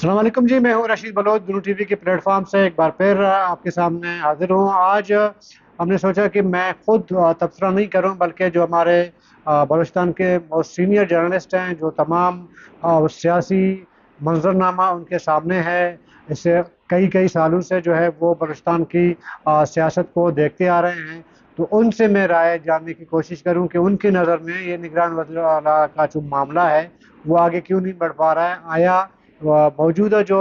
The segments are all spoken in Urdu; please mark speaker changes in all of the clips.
Speaker 1: السلام علیکم جی، میں ہوں رشید بلوچ، دونوں ٹی وی کے پلیٹ فارم سے ایک بار پھر آپ کے سامنے حاضر ہوں۔ آج ہم نے سوچا کہ میں خود تبصرہ نہیں کروں، بلکہ جو ہمارے بلوچستان کے موسٹ سینئر جرنلسٹ ہیں، جو تمام سیاسی منظرنامہ ان کے سامنے ہے، اس سے کئی سالوں سے جو ہے وہ بلوچستان کی سیاست کو دیکھتے آ رہے ہیں، تو ان سے میں رائے جاننے کی کوشش کروں کہ ان کی نظر میں یہ نگران وزیر اعلیٰ کا جو معاملہ ہے وہ آگے کیوں نہیں بڑھ پا رہا ہے۔ آیا موجودہ جو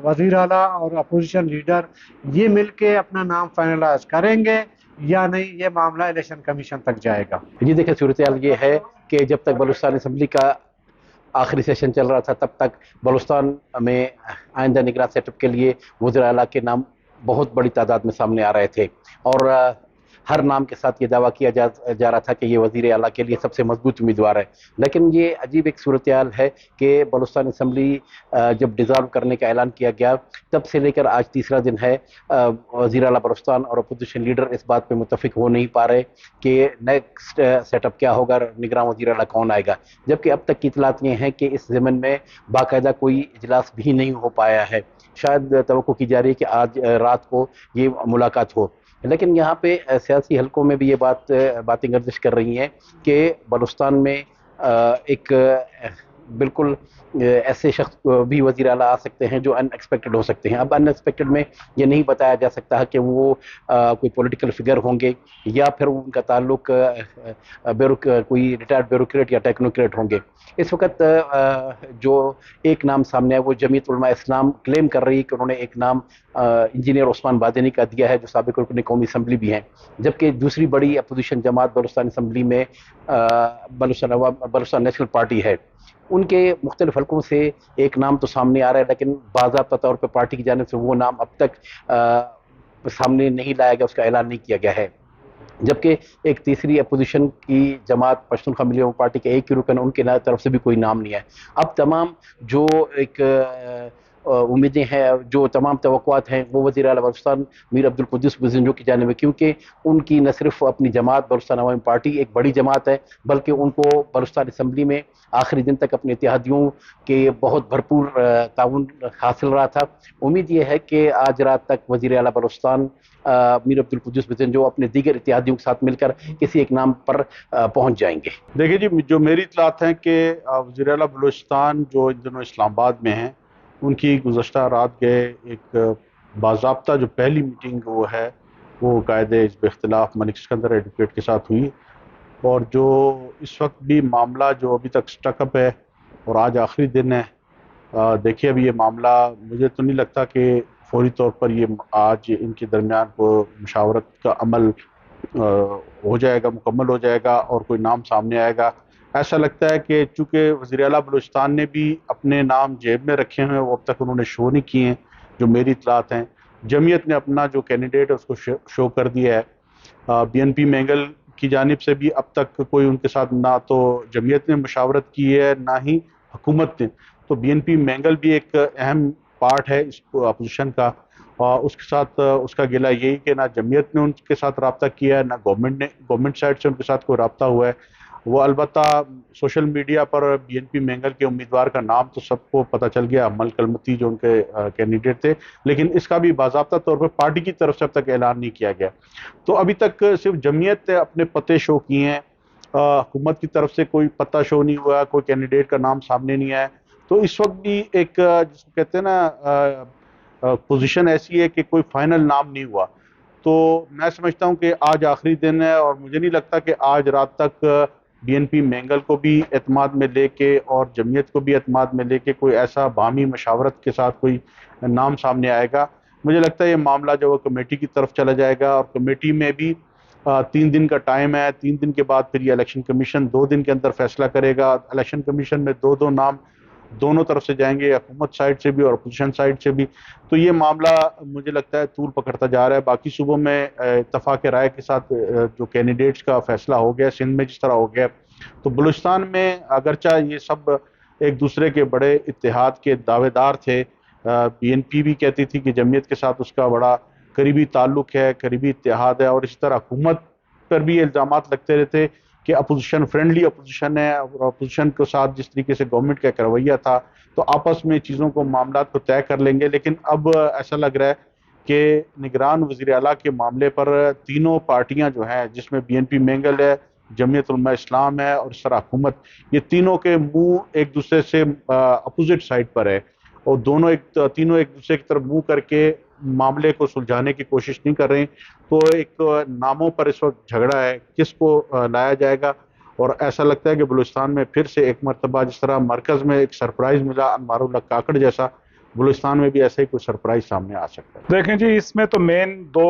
Speaker 1: وزیر اعلیٰ اور اپوزیشن لیڈر یہ مل کے اپنا نام فائنلائز کریں گے یا نہیں، یہ معاملہ الیکشن کمیشن تک جائے گا؟
Speaker 2: جی دیکھیں، صورتحال یہ ہے کہ جب تک بلوچستان اسمبلی کا آخری سیشن چل رہا تھا تب تک بلوچستان میں آئندہ نگراں سیٹ اپ کے لیے وزیر اعلیٰ کے نام بہت بڑی تعداد میں سامنے آ رہے تھے، اور ہر نام کے ساتھ یہ دعویٰ کیا جا رہا تھا کہ یہ وزیر اعلیٰ کے لیے سب سے مضبوط امیدوار ہے۔ لیکن یہ عجیب ایک صورتحال ہے کہ بلوچستان اسمبلی جب ڈیزالو کرنے کا اعلان کیا گیا تب سے لے کر آج تیسرا دن ہے، وزیر اعلیٰ بلوچستان اور اپوزیشن لیڈر اس بات پہ متفق ہو نہیں پا رہے کہ نیکسٹ سیٹ اپ کیا ہوگا، نگراں وزیر اعلیٰ کون آئے گا، جبکہ اب تک کی اطلاعات یہ ہیں کہ اس ضمن میں باقاعدہ کوئی اجلاس بھی نہیں ہو پایا ہے۔ شاید توقع کی جا رہی ہے کہ آج رات کو یہ ملاقات ہو، لیکن یہاں پہ سیاسی حلقوں میں بھی یہ باتیں گردش کر رہی ہیں کہ بلوچستان میں ایک بالکل ایسے شخص بھی وزیر اعلیٰ آ سکتے ہیں جو ان ایکسپیکٹڈ ہو سکتے ہیں۔ اب ان ایکسپیکٹڈ میں یہ نہیں بتایا جا سکتا کہ وہ کوئی پولیٹیکل فگر ہوں گے یا پھر ان کا تعلق کوئی ریٹائرڈ بیوروکریٹ یا ٹیکنوکریٹ ہوں گے۔ اس وقت جو ایک نام سامنے ہے وہ جمعیت علماء اسلام کلیم کر رہی ہے کہ انہوں نے ایک نام انجینئر عثمان بادینی کا دیا ہے، جو سابق رکن قومی اسمبلی بھی ہیں، جبکہ دوسری بڑی اپوزیشن جماعت بلوچستان اسمبلی میں بلوچستان نیشنل پارٹی ہے۔ ان کے مختلف حلقوں سے ایک نام تو سامنے آ رہا ہے، لیکن باضابطہ طور پہ پارٹی کی جانب سے وہ نام اب تک سامنے نہیں لایا گیا، اس کا اعلان نہیں کیا گیا ہے۔ جبکہ ایک تیسری اپوزیشن کی جماعت پشتونخوا ملی عوام پارٹی کے ایک ہی رکن، ان کے طرف سے بھی کوئی نام نہیں ہے۔ اب تمام جو ایک امیدیں ہیں، جو تمام توقعات ہیں، وہ وزیر اعلیٰ بلوچستان میر عبدالقدوس بزنجو کی جانب ہے، کیونکہ ان کی نہ صرف اپنی جماعت بلوچستان عوامی پارٹی ایک بڑی جماعت ہے، بلکہ ان کو بلوچستان اسمبلی میں آخری دن تک اپنے اتحادیوں کے بہت بھرپور تعاون حاصل رہا تھا۔ امید یہ ہے کہ آج رات تک وزیر اعلیٰ بلوچستان میر عبدالقدوس بزنجو اپنے دیگر اتحادیوں کے ساتھ مل کر کسی ایک نام پر پہنچ جائیں گے۔
Speaker 3: دیکھیے جی، جو میری اطلاعات ہیں کہ وزیر اعلیٰ بلوچستان جو ان دنوں اسلام آباد میں ہیں، ان کی گزشتہ رات گئے ایک باضابطہ جو پہلی میٹنگ وہ ہے وہ قائد حزب اختلاف ملک سکندر ایڈوکیٹ کے ساتھ ہوئی، اور جو اس وقت بھی معاملہ جو ابھی تک سٹک اپ ہے اور آج آخری دن ہے، دیکھیے ابھی یہ معاملہ مجھے تو نہیں لگتا کہ فوری طور پر یہ آج ان کے درمیان کو مشاورت کا عمل ہو جائے گا، مکمل ہو جائے گا اور کوئی نام سامنے آئے گا۔ ایسا لگتا ہے کہ چونکہ وزیر اعلیٰ بلوچستان نے بھی اپنے نام جیب میں رکھے ہوئے ہیں، وہ اب تک انہوں نے شو نہیں کیے ہیں، جو میری اطلاعات ہیں۔ جمعیت نے اپنا جو کینڈیڈیٹ ہے اس کو شو کر دیا ہے۔ بی این پی مینگل کی جانب سے بھی اب تک کوئی ان کے ساتھ نہ تو جمعیت نے مشاورت کی ہے نہ ہی حکومت نے، تو بی این پی مینگل بھی ایک اہم پارٹ ہے اس اپوزیشن کا، اور اس کے ساتھ اس کا گلہ یہی کہ نہ جمعیت نے ان کے ساتھ رابطہ کیا ہے، نہ گورنمنٹ سائڈ سے ان کے ساتھ کوئی رابطہ ہوا ہے۔ وہ البتہ سوشل میڈیا پر بی این پی مینگل کے امیدوار کا نام تو سب کو پتہ چل گیا، ملک المتی جو ان کے کینڈیڈیٹ تھے، لیکن اس کا بھی باضابطہ طور پر پارٹی کی طرف سے اب تک اعلان نہیں کیا گیا۔ تو ابھی تک صرف جمعیت نے اپنے پتے شو کیے ہیں، حکومت کی طرف سے کوئی پتہ شو نہیں ہوا، کوئی کینڈیڈیٹ کا نام سامنے نہیں آیا۔ تو اس وقت بھی ایک جس کو کہتے ہیں نا پوزیشن ایسی ہے کہ کوئی فائنل نام نہیں ہوا۔ تو میں سمجھتا ہوں کہ آج آخری دن ہے، اور مجھے نہیں لگتا کہ آج رات تک بی این پی مینگل کو بھی اعتماد میں لے کے اور جمعیت کو بھی اعتماد میں لے کے کوئی ایسا باہمی مشاورت کے ساتھ کوئی نام سامنے آئے گا۔ مجھے لگتا ہے یہ معاملہ جو وہ کمیٹی کی طرف چلا جائے گا، اور کمیٹی میں بھی 3 دن کا ٹائم ہے، 3 دن کے بعد پھر یہ الیکشن کمیشن 2 دن کے اندر فیصلہ کرے گا۔ الیکشن کمیشن میں 2 نام دونوں طرف سے جائیں گے، حکومت سائڈ سے بھی اور اپوزیشن سائڈ سے بھی۔ تو یہ معاملہ مجھے لگتا ہے طول پکڑتا جا رہا ہے۔ باقی صوبوں میں اتفاق رائے کے ساتھ جو کینڈیڈیٹس کا فیصلہ ہو گیا، سندھ میں جس طرح ہو گیا، تو بلوچستان میں اگرچہ یہ سب ایک دوسرے کے بڑے اتحاد کے دعوے دار تھے، بی این پی بھی کہتی تھی کہ جمعیت کے ساتھ اس کا بڑا قریبی تعلق ہے، قریبی اتحاد ہے، اور اسی طرح حکومت پر بھی الزامات لگتے رہتے کہ اپوزیشن فرینڈلی اپوزیشن ہے اور اپوزیشن کے ساتھ جس طریقے سے گورنمنٹ کا ایک رویہ تھا تو آپس میں چیزوں کو معاملات کو طے کر لیں گے، لیکن اب ایسا لگ رہا ہے کہ نگران وزیر اعلیٰ کے معاملے پر تینوں پارٹیاں جو ہیں جس میں بی این پی مینگل ہے، جمعیت علماء اسلام ہے اور اس طرح حکومت، یہ تینوں کے منہ ایک دوسرے سے اپوزٹ سائڈ پر ہے اور تینوں ایک دوسرے کی طرف منہ کر کے معاملے کو سلجھانے کی کوشش نہیں کر رہے، تو ایک ناموں پر اس وقت جھگڑا ہے کس کو لایا جائے گا۔ اور ایسا لگتا ہے کہ بلوچستان میں پھر سے ایک مرتبہ جس طرح مرکز میں ایک سرپرائز ملا انوار اللہ کاکڑ جیسا، بلوچستان میں بھی ایسا ہی کوئی سرپرائز سامنے آ سکتا ہے۔
Speaker 4: دیکھیں جی، اس میں تو مین دو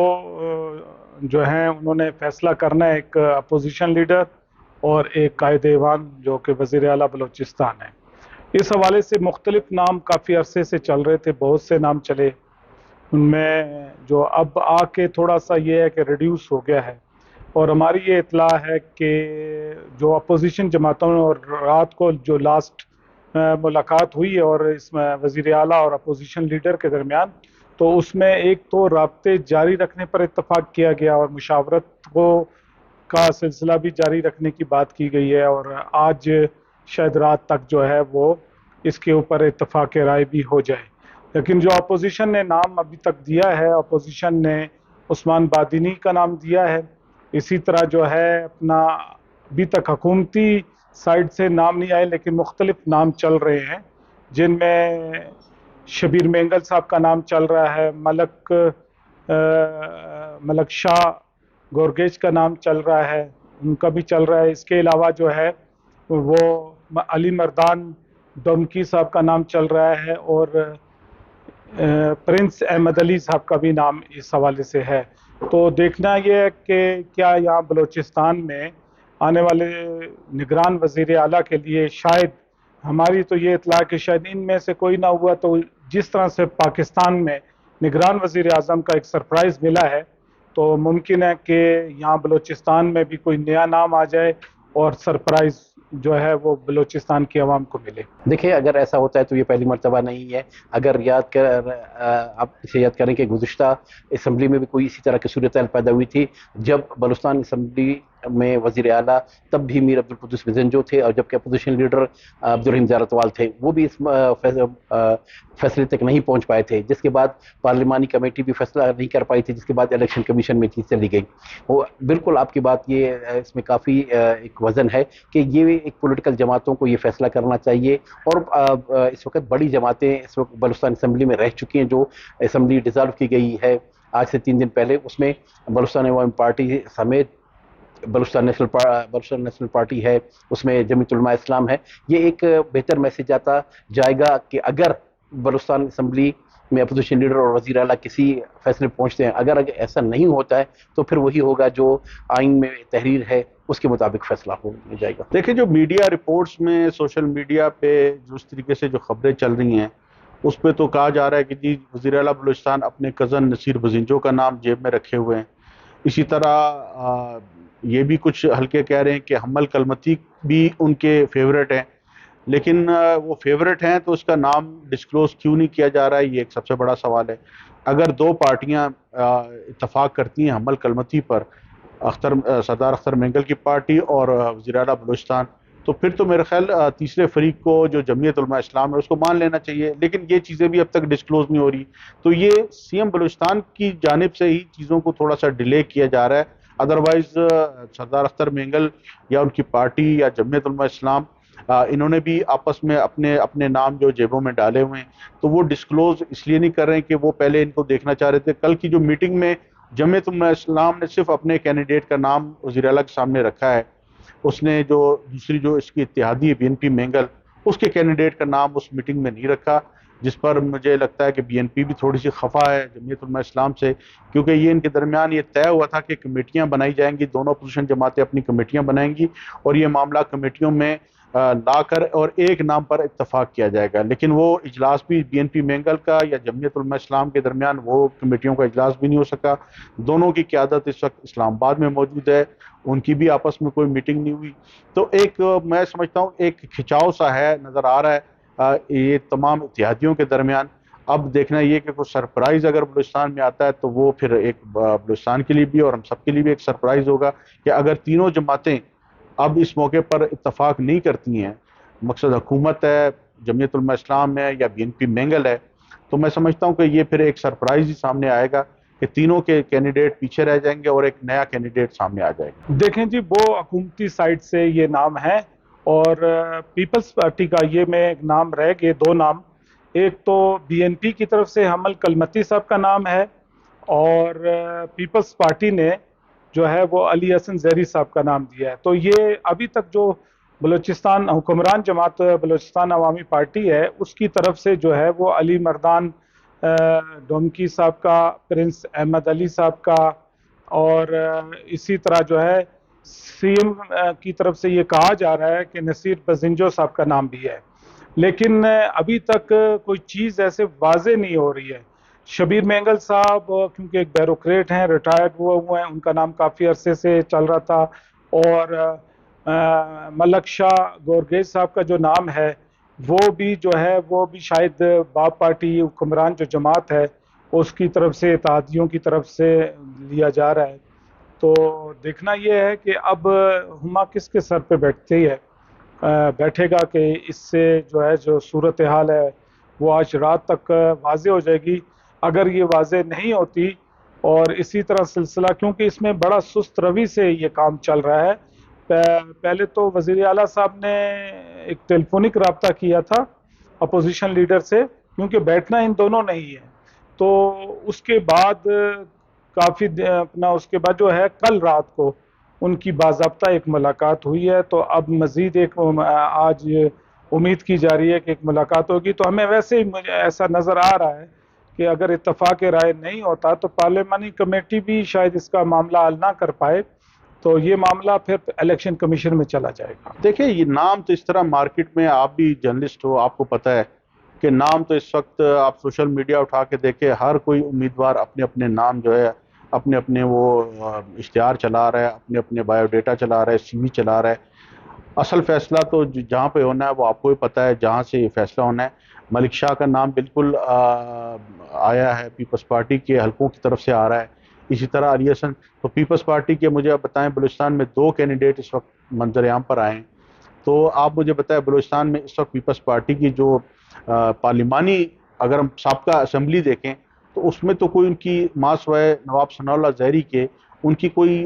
Speaker 4: جو ہیں انہوں نے فیصلہ کرنا ہے، ایک اپوزیشن لیڈر اور ایک قائد ایوان جو کہ وزیر اعلیٰ بلوچستان ہے۔ اس حوالے سے مختلف نام کافی عرصے سے چل رہے تھے، بہت سے نام چلے، ان میں جو اب آ کے تھوڑا سا یہ ہے کہ ریڈیوس ہو گیا ہے، اور ہماری یہ اطلاع ہے کہ جو اپوزیشن جماعتوں اور رات کو جو لاسٹ ملاقات ہوئی ہے اور اس میں وزیر اعلیٰ اور اپوزیشن لیڈر کے درمیان، تو اس میں ایک تو رابطے جاری رکھنے پر اتفاق کیا گیا اور مشاورت کا سلسلہ بھی جاری رکھنے کی بات کی گئی ہے، اور آج شاید رات تک جو ہے وہ اس کے اوپر اتفاق رائے بھی ہو جائے۔ لیکن جو اپوزیشن نے نام ابھی تک دیا ہے، اپوزیشن نے عثمان بادینی کا نام دیا ہے، اسی طرح جو ہے اپنا ابھی تک حکومتی سائڈ سے نام نہیں آئے لیکن مختلف نام چل رہے ہیں، جن میں شبیر مینگل صاحب کا نام چل رہا ہے، ملک شاہ گورگیج کا نام چل رہا ہے، ان کا بھی چل رہا ہے۔ اس کے علاوہ جو ہے وہ علی مردان ڈومکی صاحب کا نام چل رہا ہے، اور پرنس احمد علی صاحب کا بھی نام اس حوالے سے ہے۔ تو دیکھنا یہ ہے کہ کیا یہاں بلوچستان میں آنے والے نگران وزیر اعلیٰ کے لیے، شاید ہماری تو یہ اطلاع کہ شاید ان میں سے کوئی نہ ہوا تو جس طرح سے پاکستان میں نگران وزیر اعظم کا ایک سرپرائز ملا ہے، تو ممکن ہے کہ یہاں بلوچستان میں بھی کوئی نیا نام آ جائے اور سرپرائز جو ہے وہ بلوچستان کی عوام کو ملے۔
Speaker 2: دیکھیں، اگر ایسا ہوتا ہے تو یہ پہلی مرتبہ نہیں ہے۔ اگر آپ اسے یاد کریں کہ گزشتہ اسمبلی میں بھی کوئی اسی طرح کی صورتحال پیدا ہوئی تھی، جب بلوچستان اسمبلی میں وزیر اعلیٰ تب بھی میر عبدالقدوس بزنجو تھے، اور جبکہ اپوزیشن لیڈر عبدالرحیم زیارتوال تھے، وہ بھی اس فیصلے تک نہیں پہنچ پائے تھے، جس کے بعد پارلیمانی کمیٹی بھی فیصلہ نہیں کر پائی تھی، جس کے بعد الیکشن کمیشن میں چیز چلی گئی۔ وہ بالکل آپ کی بات یہ اس میں کافی ایک وزن ہے کہ یہ ایک پولیٹیکل جماعتوں کو یہ فیصلہ کرنا چاہیے، اور اس وقت بڑی جماعتیں اس وقت بلوچستان اسمبلی میں رہ چکی ہیں۔ جو اسمبلی ڈیزالو کی گئی ہے آج سے 3 دن پہلے، اس میں بلوچستان عوامی پارٹی سمیت بلوچستان نیشنل پارٹی ہے، اس میں جمعیت علماء اسلام ہے۔ یہ ایک بہتر میسج آتا جائے گا کہ اگر بلوچستان اسمبلی میں اپوزیشن لیڈر اور وزیر اعلیٰ کسی فیصلے پہنچتے ہیں، اگر ایسا نہیں ہوتا ہے تو پھر وہی ہوگا جو آئین میں تحریر ہے اس کے مطابق فیصلہ ہو جائے گا۔
Speaker 3: دیکھیں، جو میڈیا رپورٹس میں سوشل میڈیا پہ جو اس طریقے سے جو خبریں چل رہی ہیں، اس پہ تو کہا جا رہا ہے کہ جی وزیر اعلیٰ بلوچستان اپنے کزن نصیر بزنجو کا نام جیب میں رکھے ہوئے ہیں۔ اسی طرح یہ بھی کچھ ہلکے کہہ رہے ہیں کہ حمل کلمتی بھی ان کے فیورٹ ہیں، لیکن وہ فیورٹ ہیں تو اس کا نام ڈسکلوز کیوں نہیں کیا جا رہا ہے، یہ ایک سب سے بڑا سوال ہے۔ اگر 2 پارٹیاں اتفاق کرتی ہیں حمل کلمتی پر، سردار اختر مینگل کی پارٹی اور وزیر اعلیٰ بلوچستان، تو پھر تو میرے خیال تیسرے فریق کو جو جمعیت علماء اسلام ہے اس کو مان لینا چاہیے، لیکن یہ چیزیں بھی اب تک ڈسکلوز نہیں ہو رہی، تو یہ سی ایم بلوچستان کی جانب سے ہی چیزوں کو تھوڑا سا ڈیلے کیا جا رہا ہے۔ ادروائز سردار اختر مینگل یا ان کی پارٹی یا جمعیت علماء اسلام انہوں نے بھی آپس میں اپنے نام جو جیبوں میں ڈالے ہوئے ہیں، تو وہ ڈسکلوز اس لیے نہیں کر رہے ہیں کہ وہ پہلے ان کو دیکھنا چاہ رہے تھے۔ کل کی جو میٹنگ میں جمعیت علماء اسلام نے صرف اپنے کینڈیڈیٹ کا نام وزیر اعلیٰ کے سامنے رکھا ہے، اس نے جو دوسری جو اس کی اتحادی بی این پی مینگل، اس کے کینڈیڈیٹ کا نام اس میٹنگ میں نہیں رکھا، جس پر مجھے لگتا ہے کہ بی این پی بھی تھوڑی سی خفا ہے جمعیت علماء اسلام سے، کیونکہ یہ ان کے درمیان یہ طے ہوا تھا کہ کمیٹیاں بنائی جائیں گی، دونوں اپوزیشن جماعتیں اپنی کمیٹیاں بنائیں گی اور یہ معاملہ کمیٹیوں میں لا کر اور ایک نام پر اتفاق کیا جائے گا، لیکن وہ اجلاس بھی بی این پی مینگل کا یا جمعیت علماء اسلام کے درمیان وہ کمیٹیوں کا اجلاس بھی نہیں ہو سکا۔ دونوں کی قیادت اس وقت اسلام آباد میں موجود ہے، ان کی بھی آپس میں کوئی میٹنگ نہیں ہوئی، تو ایک میں سمجھتا ہوں ایک کھچاؤ سا ہے، نظر آ رہا ہے یہ تمام اتحادیوں کے درمیان۔ اب دیکھنا یہ کہ کوئی سرپرائز اگر بلوچستان میں آتا ہے تو وہ پھر ایک بلوچستان کے لیے بھی اور ہم سب کے لیے بھی ایک سرپرائز ہوگا کہ اگر تینوں جماعتیں اب اس موقع پر اتفاق نہیں کرتی ہیں، مقصد حکومت ہے، جمعیت علماء اسلام ہے یا BNP مینگل ہے، تو میں سمجھتا ہوں کہ یہ پھر ایک سرپرائز ہی سامنے آئے گا کہ تینوں کے کینڈیڈیٹ پیچھے رہ جائیں گے اور ایک نیا کینڈیڈیٹ سامنے آ جائے گا۔
Speaker 4: دیکھیں جی، وہ حکومتی سائٹ سے یہ نام ہے اور پیپلز پارٹی کا یہ میں ایک نام رہ گئے، دو نام، ایک تو BNP کی طرف سے حمل کلمتی صاحب کا نام ہے اور پیپلز پارٹی نے جو ہے وہ علی حسن زہری صاحب کا نام دیا ہے۔ تو یہ ابھی تک جو بلوچستان حکمران جماعت بلوچستان عوامی پارٹی ہے اس کی طرف سے جو ہے وہ علی مردان ڈومکی صاحب کا، پرنس احمد علی صاحب کا، اور اسی طرح جو ہے CM کی طرف سے یہ کہا جا رہا ہے کہ نصیر بزنجو صاحب کا نام بھی ہے، لیکن ابھی تک کوئی چیز ایسے واضح نہیں ہو رہی ہے۔ شبیر مینگل صاحب کیونکہ ایک بیوروکریٹ ہیں، ریٹائرڈ ہوئے ہیں، ان کا نام کافی عرصے سے چل رہا تھا، اور ملک شاہ گورگیز صاحب کا جو نام ہے وہ بھی جو ہے وہ بھی شاید باب پارٹی حکمران جو جماعت ہے اس کی طرف سے، اتحادیوں کی طرف سے لیا جا رہا ہے۔ تو دیکھنا یہ ہے کہ اب ہما کس کے سر پہ بیٹھے گا کہ اس سے جو ہے جو صورتحال ہے وہ آج رات تک واضح ہو جائے گی۔ اگر یہ واضح نہیں ہوتی اور اسی طرح سلسلہ، کیونکہ اس میں بڑا سست روی سے یہ کام چل رہا ہے، پہلے تو وزیر اعلیٰ صاحب نے ایک ٹیلیفونک رابطہ کیا تھا اپوزیشن لیڈر سے، کیونکہ بیٹھنا ان دونوں نہیں ہے، تو اس کے بعد کافی اس کے بعد جو ہے کل رات کو ان کی باضابطہ ایک ملاقات ہوئی ہے، تو اب مزید ایک آج امید کی جا رہی ہے کہ ایک ملاقات ہوگی۔ تو ہمیں ویسے ہی مجھے ایسا نظر آ رہا ہے کہ اگر اتفاق رائے نہیں ہوتا تو پارلیمانی کمیٹی بھی شاید اس کا معاملہ حل نہ کر پائے، تو یہ معاملہ پھر الیکشن کمیشن میں چلا جائے گا۔
Speaker 3: دیکھیں یہ نام تو اس طرح مارکیٹ میں، آپ بھی جرنلسٹ ہو، آپ کو پتہ ہے کہ نام تو اس وقت آپ سوشل میڈیا اٹھا کے دیکھیں، ہر کوئی امیدوار اپنے اپنے نام جو ہے اپنے اپنے وہ اشتہار چلا رہا ہے، اپنے اپنے بایو ڈیٹا چلا رہا ہے، CV چلا رہا ہے۔ اصل فیصلہ تو جہاں پہ ہونا ہے وہ آپ کو بھی پتہ ہے، جہاں سے یہ فیصلہ ہونا ہے۔ ملک شاہ کا نام بالکل آیا ہے، پیپلز پارٹی کے حلقوں کی طرف سے آ رہا ہے، اسی طرح علی حسن۔ تو پیپلز پارٹی کے مجھے اب بتائیں بلوچستان میں 2 کینڈیڈیٹ اس وقت منظر عام پر آئے ہیں، تو آپ مجھے بتائیں بلوچستان میں اس وقت پیپلز پارٹی کی جو پارلیمانی، اگر ہم سابقہ اسمبلی دیکھیں تو اس میں تو کوئی ان کی ماسوائے نواب ثناء اللہ زہری کے ان کی کوئی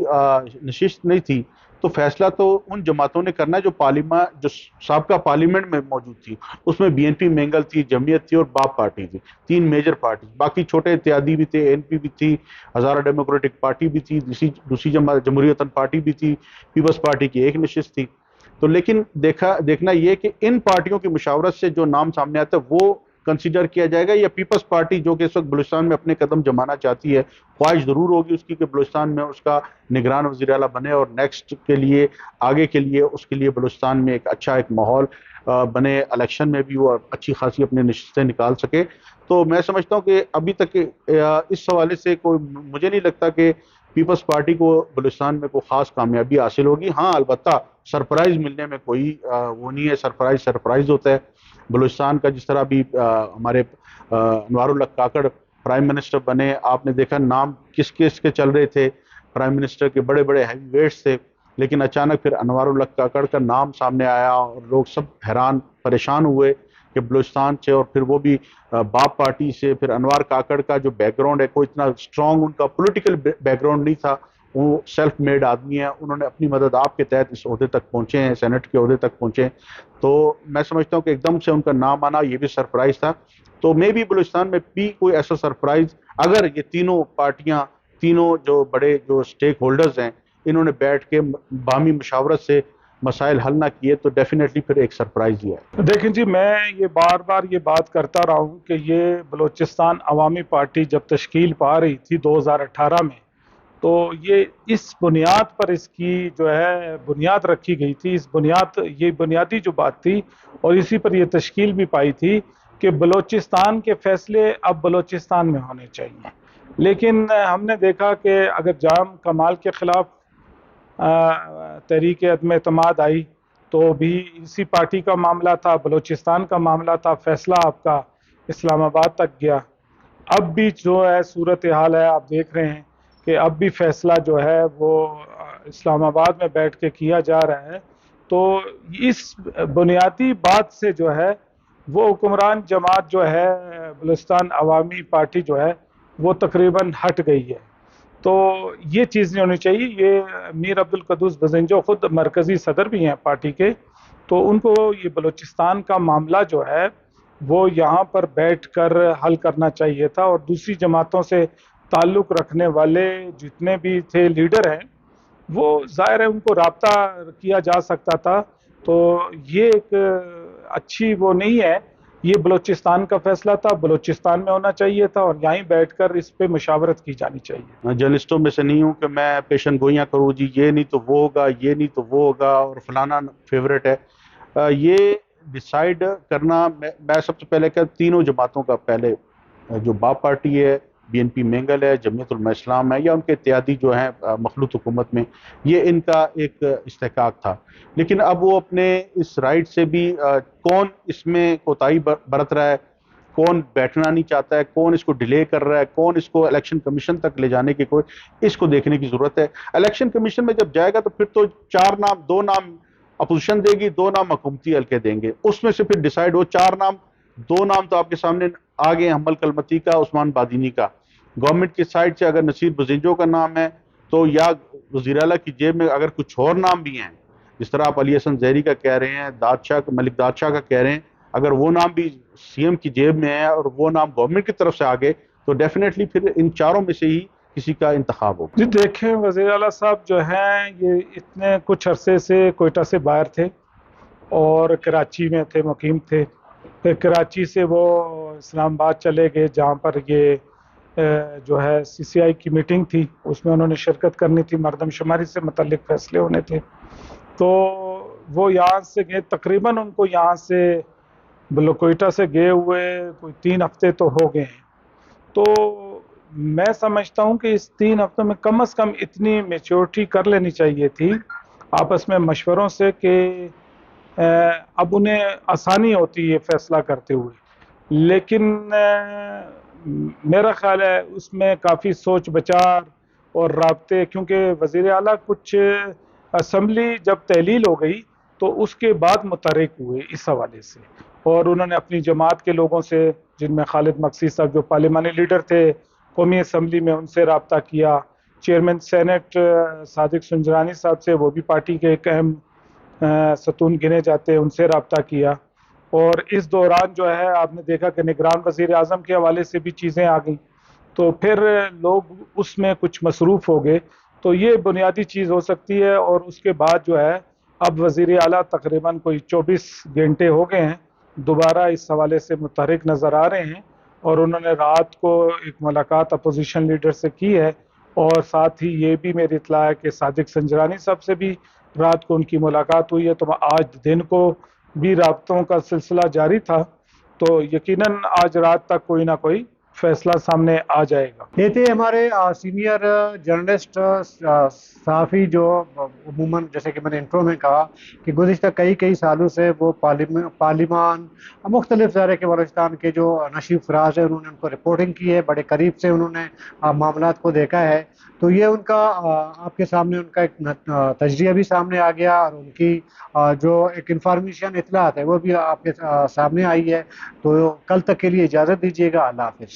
Speaker 3: نشست نہیں تھی۔ تو فیصلہ تو ان جماعتوں نے کرنا ہے جو سابقہ پارلیمنٹ میں موجود تھی، اس میں BNP مینگل تھی، جمعیت تھی اور باب پارٹی تھی، 3 میجر پارٹی، باقی چھوٹے اتحادی بھی تھے، NP بھی تھی، ہزارہ ڈیموکریٹک پارٹی بھی تھی، دوسری جماعت جمہوریت پارٹی بھی تھی، پیپلز پارٹی کی ایک نشست تھی۔ تو لیکن دیکھنا یہ کہ ان پارٹیوں کی مشاورت سے جو نام سامنے آتا ہے وہ کنسیڈر کیا جائے گا، یا پیپلز پارٹی جو کہ اس وقت بلوچستان میں اپنے قدم جمانا چاہتی ہے، خواہش ضرور ہوگی اس کی کہ بلوچستان میں اس کا نگران وزیر اعلیٰ بنے اور نیکسٹ کے لیے، آگے کے لیے اس کے لیے بلوچستان میں ایک اچھا ایک ماحول بنے، الیکشن میں بھی وہ اچھی خاصی اپنے نشستیں نکال سکے۔ تو میں سمجھتا ہوں کہ ابھی تک اس حوالے سے مجھے نہیں لگتا کہ پیپلز پارٹی کو بلوچستان میں کوئی خاص کامیابی حاصل ہوگی۔ ہاں البتہ سرپرائز ملنے میں کوئی وہ نہیں ہے، سرپرائز ہوتا ہے بلوچستان کا۔ جس طرح بھی ہمارے انوار الحق کاکڑ پرائم منسٹر بنے، آپ نے دیکھا نام کس کے چل رہے تھے، پرائم منسٹر کے بڑے بڑے ہیوی ویٹس تھے، لیکن اچانک پھر انوار الحق کاکڑ کا نام سامنے آیا اور لوگ سب حیران پریشان ہوئے کہ بلوچستان سے، اور پھر وہ بھی باب پارٹی سے۔ پھر انوار کاکڑ کا جو بیک گراؤنڈ ہے، کوئی اتنا اسٹرانگ ان کا پولیٹیکل بیک گراؤنڈ نہیں تھا، وہ سیلف میڈ آدمی ہیں، انہوں نے اپنی مدد آپ کے تحت اس عہدے تک پہنچے ہیں، سینٹ کے عہدے تک پہنچے۔ تو میں سمجھتا ہوں کہ ایک دم سے ان کا نام آنا یہ بھی سرپرائز تھا۔ تو میں بھی بلوچستان میں بھی کوئی ایسا سرپرائز، اگر یہ تینوں پارٹیاں، تینوں جو بڑے جو سٹیک ہولڈرز ہیں، انہوں نے بیٹھ کے باہمی مشاورت سے مسائل حل نہ کیے تو ڈیفینیٹلی پھر ایک سرپرائز ہی ہے۔
Speaker 4: دیکھیں جی، میں یہ بار بار یہ بات کرتا رہا ہوں کہ یہ بلوچستان عوامی پارٹی جب تشکیل پا رہی تھی 2018 میں، تو یہ اس بنیاد پر اس کی جو ہے بنیاد رکھی گئی تھی، یہ بنیادی جو بات تھی، اور اسی پر یہ تشکیل بھی پائی تھی کہ بلوچستان کے فیصلے اب بلوچستان میں ہونے چاہیے۔ لیکن ہم نے دیکھا کہ اگر جام کمال کے خلاف تحریک عدم اعتماد آئی تو بھی اسی پارٹی کا معاملہ تھا، بلوچستان کا معاملہ تھا، فیصلہ آپ کا اسلام آباد تک گیا۔ اب بھی جو ہے صورتحال ہے، آپ دیکھ رہے ہیں کہ اب بھی فیصلہ جو ہے وہ اسلام آباد میں بیٹھ کے کیا جا رہا ہے، تو اس بنیادی بات سے جو ہے وہ حکمران جماعت جو ہے بلوچستان عوامی پارٹی جو ہے وہ تقریباً ہٹ گئی ہے۔ تو یہ چیز نہیں ہونی چاہیے۔ یہ میر عبدالقدوس بزنجو خود مرکزی صدر بھی ہیں پارٹی کے، تو ان کو یہ بلوچستان کا معاملہ جو ہے وہ یہاں پر بیٹھ کر حل کرنا چاہیے تھا، اور دوسری جماعتوں سے تعلق رکھنے والے جتنے بھی تھے لیڈر ہیں وہ ظاہر ہے ان کو رابطہ کیا جا سکتا تھا۔ تو یہ ایک اچھی وہ نہیں ہے، یہ بلوچستان کا فیصلہ تھا، بلوچستان میں ہونا چاہیے تھا، اور یہیں بیٹھ کر اس پہ مشاورت کی جانی چاہیے۔
Speaker 3: میں جرنلسٹوں میں سے نہیں ہوں کہ میں پیشن گوئیاں کروں، جی یہ نہیں تو وہ ہوگا، یہ نہیں تو وہ ہوگا، اور فلانا فیوریٹ ہے۔ یہ ڈیسائیڈ کرنا میں سب سے پہلے کہ تینوں جماعتوں کا، پہلے جو باپ پارٹی ہے، بی این پی مینگل ہے، جمعیت علماء اسلام ہے، یا ان کے اتحادی جو ہیں مخلوط حکومت میں، یہ ان کا ایک استحقاق تھا۔ لیکن اب وہ اپنے اس رائٹ سے بھی کون اس میں کوتاہی برت رہا ہے، کون بیٹھنا نہیں چاہتا ہے، کون اس کو ڈیلے کر رہا ہے، کون اس کو الیکشن کمیشن تک لے جانے کی اس کو دیکھنے کی ضرورت ہے۔ الیکشن کمیشن میں جب جائے گا تو پھر تو 4 نام، 2 نام اپوزیشن دے گی، 2 نام حکومتی حلقے دیں گے، اس میں سے پھر ڈیسائیڈ ہو 4 نام، 2 نام تو آپ کے سامنے آگے حمل کلمتی کا، عثمان بادینی کا۔ گورنمنٹ کی سائڈ سے اگر نصیر بزنجو کا نام ہے تو یا وزیر اعلیٰ کی جیب میں اگر کچھ اور نام بھی ہیں، جس طرح آپ علی حسن زہری کا کہہ رہے ہیں، ملک دادشاہ کا کہہ رہے ہیں، اگر وہ نام بھی سی ایم کی جیب میں ہے اور وہ نام گورنمنٹ کی طرف سے آگے، تو ڈیفینیٹلی پھر ان 4 میں سے ہی کسی کا انتخاب ہوگا۔
Speaker 4: جی دیکھیں، وزیر اعلیٰ صاحب جو ہیں یہ اتنے کچھ عرصے سے کوئٹہ سے باہر تھے اور کراچی میں تھے، مقیم تھے۔ پھر کراچی سے وہ اسلام آباد چلے گئے، جہاں پر یہ جو ہے سی سی آئی کی میٹنگ تھی، اس میں انہوں نے شرکت کرنی تھی، مردم شماری سے متعلق فیصلے ہونے تھے۔ تو وہ یہاں سے گئے، تقریباً ان کو یہاں سے کوئٹہ سے گئے ہوئے کوئی 3 ہفتے تو ہو گئے ہیں۔ تو میں سمجھتا ہوں کہ اس 3 ہفتوں میں کم از کم اتنی میچورٹی کر لینی چاہیے تھی آپس میں مشوروں سے کہ اب انہیں آسانی ہوتی ہے فیصلہ کرتے ہوئے۔ لیکن میرا خیال ہے اس میں کافی سوچ بچار اور رابطے، کیونکہ وزیر اعلیٰ کچھ اسمبلی جب تحلیل ہو گئی تو اس کے بعد متحرک ہوئے اس حوالے سے، اور انہوں نے اپنی جماعت کے لوگوں سے، جن میں خالد مقصی صاحب جو پارلیمانی لیڈر تھے قومی اسمبلی میں، ان سے رابطہ کیا۔ چیئرمین سینٹ صادق سنجرانی صاحب سے، وہ بھی پارٹی کے ایک اہم ستون گنے جاتے ہیں، ان سے رابطہ کیا۔ اور اس دوران جو ہے آپ نے دیکھا کہ نگران وزیر اعظم کے حوالے سے بھی چیزیں آ گئیں، تو پھر لوگ اس میں کچھ مصروف ہو گئے۔ تو یہ بنیادی چیز ہو سکتی ہے۔ اور اس کے بعد جو ہے اب وزیر اعلیٰ تقریباً کوئی 24 گھنٹے ہو گئے ہیں دوبارہ اس حوالے سے متحرک نظر آ رہے ہیں، اور انہوں نے رات کو ایک ملاقات اپوزیشن لیڈر سے کی ہے، اور ساتھ ہی یہ بھی میری اطلاع ہے کہ صادق سنجرانی صاحب سے بھی رات کو ان کی ملاقات ہوئی ہے۔ تو آج دن کو بھی رابطوں کا سلسلہ جاری تھا، تو یقیناً آج رات تک کوئی نہ کوئی فیصلہ سامنے آ جائے گا۔
Speaker 1: یہ تھے ہمارے سینئر جرنلسٹ صحافی، جو عموماً جیسے کہ میں نے انٹرو میں کہا کہ گزشتہ کئی سالوں سے وہ پارلیمان مختلف ذرائع کے بلوچستان کے جو نشیب فراز ہیں، انہوں نے ان کو رپورٹنگ کی ہے، بڑے قریب سے انہوں نے معاملات کو دیکھا ہے۔ تو یہ ان کا آپ کے سامنے ان کا ایک تجزیہ بھی سامنے آ گیا، اور ان کی جو ایک انفارمیشن اطلاعات ہے وہ بھی آپ کے سامنے آئی ہے۔ تو کل تک کے لیے اجازت دیجیے گا۔ اللہ حافظ۔